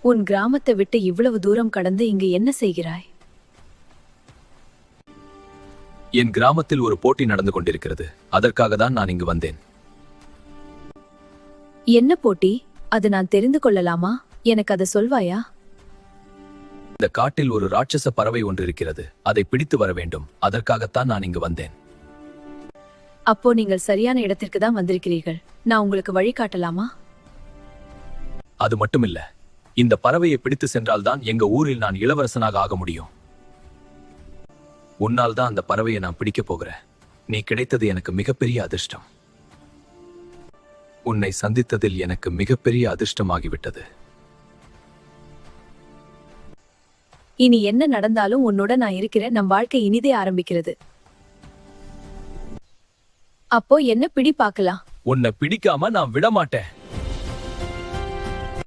உன் கிராமத்தை விட்டு இவ்வளவு தூரம் கடந்து இங்கு என்ன செய்கிறாய்? என் கிராமத்தில் ஒரு போட்டி நடந்து கொண்டிருக்கிறது. அதற்காக தான் நான் இங்கு வந்தேன். என்ன போட்டி? அது நான் தெரிந்து கொள்ளலாமா? எனக்கு அதை சொல்வாயா? இந்த காட்டில் ஒரு ராட்சச பறவை ஒன்று இருக்கிறது. அதை பிடித்து வர வேண்டும். அதற்காகத்தான் நான் இங்கு வந்தேன். அப்போ நீங்கள் சரியான இடத்திற்கு தான் வந்திருக்கிறீர்கள். நான் உங்களுக்கு வழி காட்டலாமா? அது மட்டுமில்ல, இந்த பறவையை பிடித்து சென்றால்தான் எங்க ஊரில் நான் இளவரசனாக ஆக முடியும். உன்னால் தான் அந்த பறவையை நான் பிடிக்கப் போகிறேன். நீ கிடைத்தது எனக்கு மிகப்பெரிய அதிர்ஷ்டம். உன்னை சந்தித்ததில் எனக்கு மிகப்பெரிய அதிர்ஷ்டமாகிவிட்டது. இனி என்ன நடந்தாலும் உன்னுடன் நான் இருக்கிறேன். நம் வாழ்க்கை இனிதே ஆரம்பிக்கிறது. அப்போ என்ன பிடி பார்க்கலாம். உன்னை பிடிக்காம நான் விடமாட்டேன்.